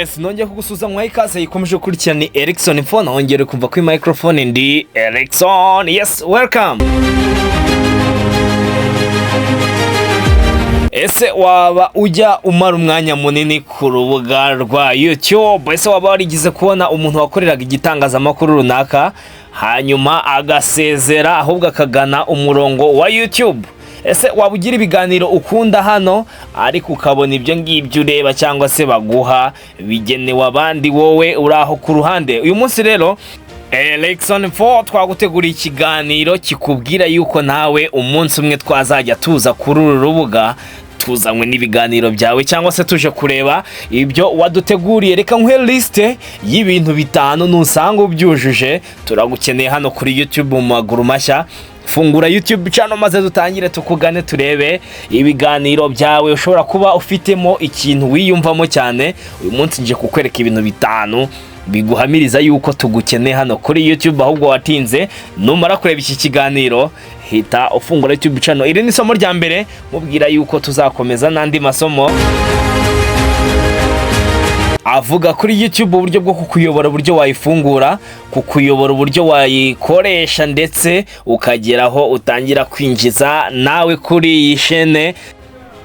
Yes, nongeye kugusuza mwayi kaze ikomeje gukurikirana ni Erickson phone, hongere kumva kuri microphone ndi Erickson. Yes, welcome. Ese waba ujya umara umwanya munini ku rubuga rwa YouTube? Ese waba warigize kubona umuntu wakoreraga igitangazamakuru runaka hanyuma agasezera ahubwo akagana umurongo wa YouTube? Ese waba ugira ibiganiro ukunda hano ariko ukabona ibyo ngibyo ureba cyangwa se baguha bigenewe abandi, wowe uraho ku ruhande? Uyu munsi rero Erickson 4 twaguteguriye ikiganiro kikubwira yuko nawe umunsi umwe twazajya tuza kuri uru rubuga tuzanywe n'ibiganiro byawe cyangwa se tuje kureba ibyo waduteguriye. Reka nkwe liste y'ibintu bitanu nusanga ubyujuje turagukeneye hano kuri YouTube mu maguru mashya. Fungura YouTube channel maze dutangire tukugane turebe ibiganiro byawe. Ushobora kuba ufitemo ikintu wiyumvamo cyane, uyu munsi nje kukwereka ibintu bitanu biguhamiriza yuko tugukeneye hano kuri YouTube. Ahubwo watinze, numara kureba iki kiganiro hita ufungura YouTube channel. Iri ni isomo rya mbere, mubwira yuko tuzakomeza n'andi masomo avuga kuri YouTube uburyo bwo kukuyobora, uburyo wayifungura, kukuyobora uburyo wayikoresha, ndetse ukageraho utangira kwinjiza nawe kuri iyi chaîne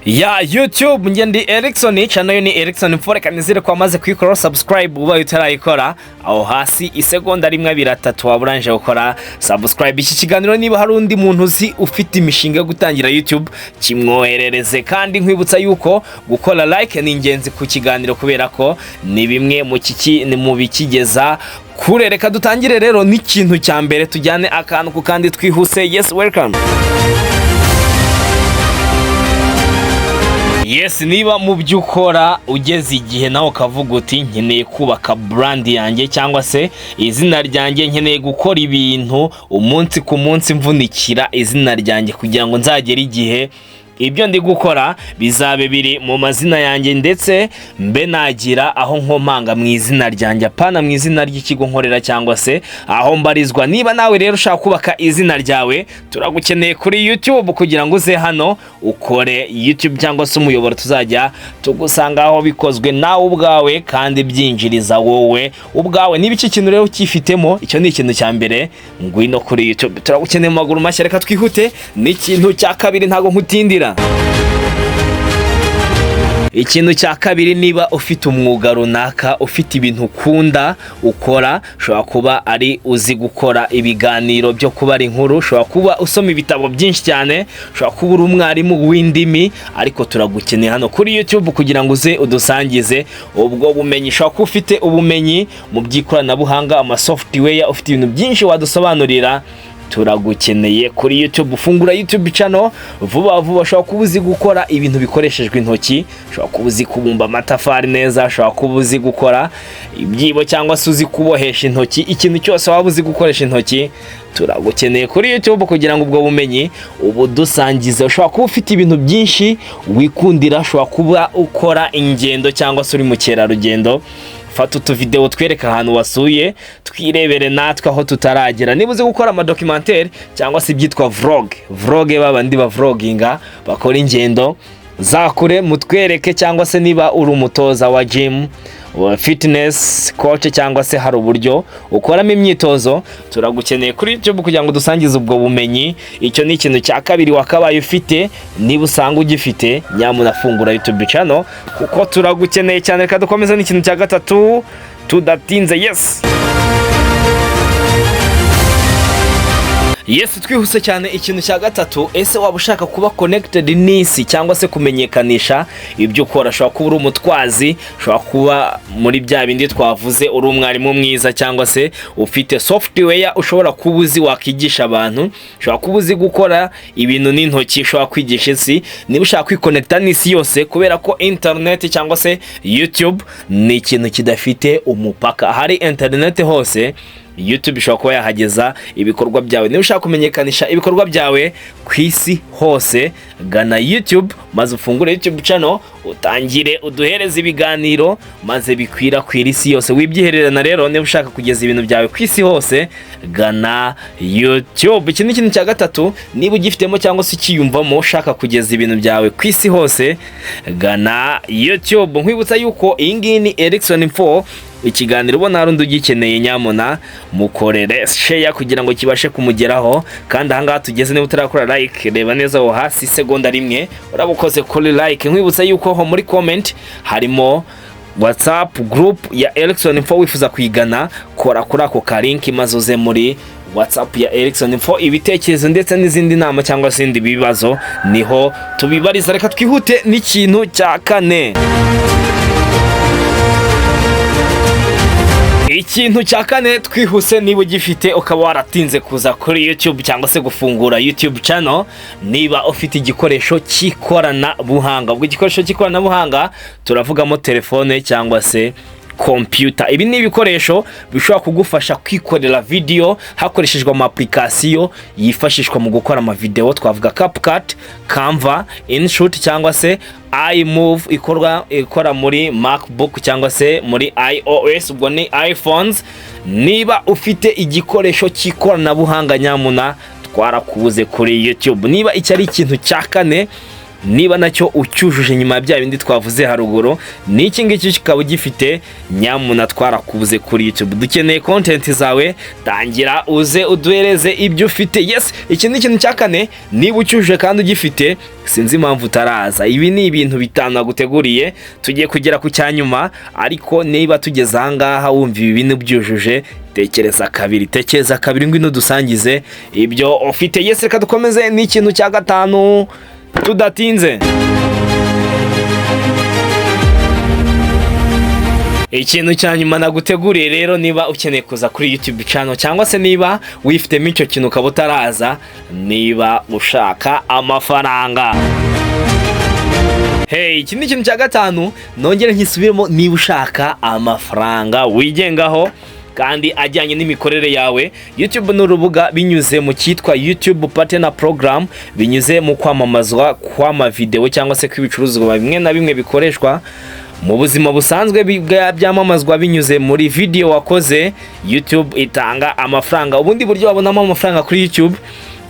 ya YouTube. Nge ndi Erickson, channel yo ni Erickson 4. Kanizire kwa maze kwikora subscribe uba utarayikora, aho hasi isegonda rimwe 2 3 waburanje gukora subscribe. Iki kiganiro niba hari undi muntu uzi ufite imishinga yo gutangira YouTube kimwoherereze, kandi nkwibutsa yuko gukora like ni ingenzi ku kiganiro kubera ko ni bimwe mu bikigeza kure. Reka dutangire rero n'ikintu cya mbere, tujyane akantu ku kandi twihuse. Yes, welcome. Yes, niba mu byukora ugeze igihe nawe ukavuga uti nkeneye kubaka brand yanjye cyangwa se izina ryanjye, nkeneye gukora ibintu umunsi ku munsi mvunikira izina ryanjye kugira ngo nzagere igihe ibyo ndi gukora bizabe biri mu mazina yanjye, ndetse mbe nagira aho nkomanga mu izina ryanjye, apana mu izina ry'ikigo nkorera cyangwa se aho mbarizwa. Niba nawe rero ushaka kubaka izina ryawe, turagukeneye kuri YouTube kugira ngo uze hano ukore YouTube cyangwa se umuyoboro tuzajya tugusanga aho bikozwe nawe ubwawe kandi byinjiriza wowe ubwawe. Niba iki kintu rero ukifitemo, icyo ni ikintu cya mbere, ngwino kuri YouTube, turagukeneye mu maguru mashya. Reka twihute n'ikintu cya kabiri, ntago nkutindira. Ikintu cya kabiri, niba ufite umwuga runaka, ufite ibintu ukunda ukora, ushobora kuba ari uzi gukora ibiganiro byo kubara inkuru, ushobora kuba usoma ibitabo byinshi cyane, ushobora kuba uri umwarimu w'indimi, ariko turagukeneye hano kuri YouTube kugira ngo uze udusangize ubwo bumenyi. Ushobora kuba ufite ubumenyi mu by'ikoranabuhanga, ama software, ufite ibintu byinshi wadusobanurira, turagukeneye kuri YouTube. Fungura YouTube channel vuba vuba. Ushobora kuba uzi gukora ibintu bikoreshejwe intoki, ushobora kuba uzi kubumba amatafari neza, ushobora kuba uzi gukora ibyibo cyangwa se uzi kubohesha intoki, ikintu cyose waba uzi gukoresha intoki, turagukeneye kuri YouTube kugira ngo ubwo bumenyi ubudusangize. Ushobora kuba ufite ibintu byinshi wikundira, ushobora kuba ukora ingendo cyangwa se uri mu kerarugendo, fata utu video twereka ahantu wasuye twirebere natwe aho tutaragera. Niba uzi gukora ama documentaire cyangwa se ibyitwa vlog babandi ba vloginga bakora ingendo zakure, mutwereke. Cyangwa se niba uri umutoza wa gym, wa fitness coach, cyangwa se hari uburyo ukoramo imyitozo, turagukeneye kuri YouTube kugira ngo dusangize ubwo bumenyi. Icyo ni ikintu cya kabiri wakabaye ufite. Niba usanga ugifite, nyamuna fungura YouTube channel kuko turagukeneye cyane. Reka dukomeza n'ikintu cya gatatu tudatinze. Yes, twihuse cyane. Ikintu cya gatatu, ese waba ushaka kuba connected n'isi cyangwa se kumenyekanisha ibyo ukora? Ushobora kuba uri umutwazi, ushobora kuba muri bya bindi twavuze, uri umwarimu mwiza, cyangwa se ufite software ushobora kuba uzi wakigisha abantu, ushobora kuba uzi gukora ibintu n'intoki, ushobora kwigisha isi. Niba ushaka kwiconnecta n'isi yose, kubera ko internet cyangwa se YouTube ni ikintu kidafite umupaka, hari internet hose, YouTube ishobora kuba yahageza ibikorwa byawe. Niba ushaka kumenyekanisha ibikorwa byawe ku isi hose, gana YouTube maze ufungure YouTube channel, utangire uduhereze ibiganiro maze bikwirakwira isi yose. Wibyihererana rero, niba ushaka kugeza ibintu byawe ku isi hose, gana YouTube. Iki ni ikintu cya gatatu, niba ugifitemo cyangwa se ukiyumvamo ushaka kugeza ibintu byawe ku isi hose, gana YouTube. Nkwibutsa yuko iyi ngiyi ni Erikson Info. Ikiganiro ubona hari undi ugikeneye, nyamuna mukorere share kugira ngo kibashe kumugeraho. Kandi ahangaha tugeze, niba utarakora like, reba neza aho hasi segonda rimwe urabukoze kuri like. Nkwibutsa yuko ho muri comment harimo WhatsApp group ya Erikson Info. Wifuza kwigana, kora kuri ako ka link maze uze muri WhatsApp ya Erikson Info. Ibitekerezo ndetse n'izindi nama cyangwa se ibindi bibazo niho tubibariza. Reka twihute n'ikintu cya kane. Ikintu cya kane twihuse, niba ugifite ukaba waratinze kuza kuri YouTube cyangwa se gufungura YouTube channel, niba ufite igikoresho cy'ikoranabuhanga. Ubwo igikoresho cy'ikoranabuhanga turavugamo telefone cyangwa se computer. Ibi ni ibikoresho bishobora kugufasha kwikorera video hakoreshejwe ama application yifashishwa mu gukora ama video. Twavuga CapCut, Canva, InShoot cyangwa se iMove ikora muri MacBook cyangwa se muri iOS, ubwo ni iPhones. Niba ufite igikoresho cy'ikoranabuhanga, nyamuna twarakubuze kuri YouTube. Niba icyo ari ikintu cya kane, niba nacyo ucyujuje nyuma ya bya bindi twavuze haruguru, ni iki ngiki kikaba gifite, nyamuna twarakubuze kuri YouTube. Dukeneye content zawe, tangira uze uduhereze ibyo ufite. Yes, iki ni ikintu cya kane, niba ucyujuje kandi ugifite, sinzi impamvu utaraza. Ibi ni ibintu bitanu naguteguriye, tugiye kugera ku cyanyuma. Ariko niba tugeze ahangaha wumva ibi bintu byujuje, tekereza kabiri ngwino dusangize ibyo ufite. Yes, reka dukomeze n'ikintu cya gatanu tudatinze. Ikintu cya nyuma naguteguriye rero, niba ukeneye kuza kuri YouTube channel cyangwa se niba wifitemo icyo kintu ukaba utaraza, niba ushaka amafaranga. Hey, iki ni ikintu cya gatanu, nongere nkisubiremo. Niba ushaka amafaranga wigengaho kandi ajyanye n'imikorere yawe, YouTube ni urubuga binyuze mu cyitwa YouTube Partner Program, binyuze mu kwamamazwa kw'ama video cyangwa se kw'ibicuruzwa bimwe na bimwe bikoreshwa mu buzima busanzwe byamamazwa binyuze muri video wakoze. YouTube itanga amafaranga. Ubundi buryo wabonamo amafaranga kuri YouTube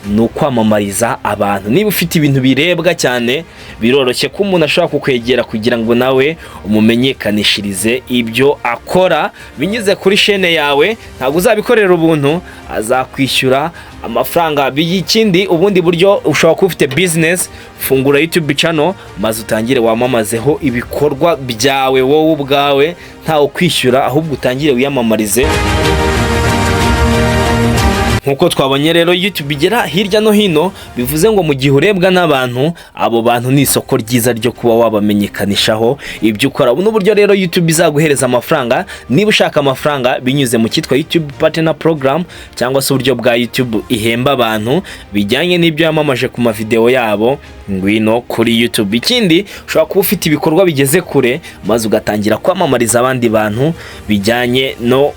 ni ukwamamariza abantu. Niba ufite ibintu birebwa cyane, biroroshye ko umuntu ashobora kukwegera kugira ngo nawe umumenyekanishirize ibyo akora binyuze kuri chaîne yawe. Ntabwo uzabikorera ubuntu, azakwishyura amafaranga. Ikindi, ubundi buryo ushobora kuba ufite business, fungura YouTube channel maze utangire wamamazeho ibikorwa byawe wowe ubwawe, ntawe kwishyura, ahubwo utangire wiyamamarize. Nkuko twabonye rero, YouTube igera hirya no hino, bivuze ngo mu gihe urebwa n'abantu, abo bantu ni isoko ryiza ryo kuba wabamenyekanishaho ibyo ukora. Ubu n'uburyo rero YouTube izaguhereza amafaranga. Niba ushaka amafaranga binyuze mu cyitwa YouTube Partner Program cyangwa se uburyo bwa YouTube ihemba abantu bijyanye n'ibyo yamamaje ku ma video yabo, ngwino kuri YouTube. Ikindi, ushobora kuba ufite ibikorwa bigeze kure maze ugatangira kwamamariza abandi bantu bijyanye no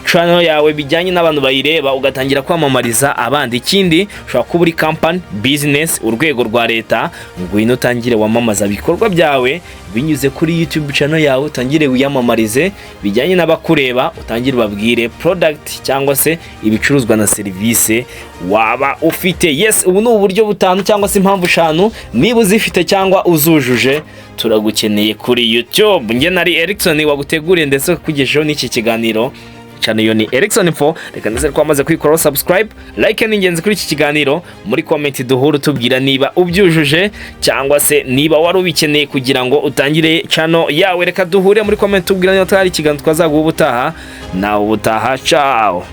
channel yawe, bijyanye n'abantu bayireba, ugatangira kwamamariza abandi. Ikindi, ushobora kuba uri company, business, urwego rwa leta, ngwino utangire wamamaza ibikorwa byawe binyuze kuri YouTube channel yawe, utangire wiyamamarize bijyanye n'abakureba, utangire babwire product cyangwa se ibicuruzwa na service waba ufite. Yes, ubu ni uburyo butanu cyangwa se impamvu eshanu, niba uzifite cyangwa uzujuje, turagukeneye kuri YouTube. Nge nari Erikson waguteguriye ndetse kugejeho n'iki kiganiro. Channel yo ni Erikson Info. Reka nizere ko wamaze kwikora subscribe, like ni ingenzi kuri iki kiganiro. Muri comment duhuru tubwira niba ubyujuje cyangwa se niba wari ubikeneye kugira ngo utangire channel yawe. Reka duhure muri comment tubwira niba twari ikiganiro twazaguha ubutaha. Na ubutaha, ciao.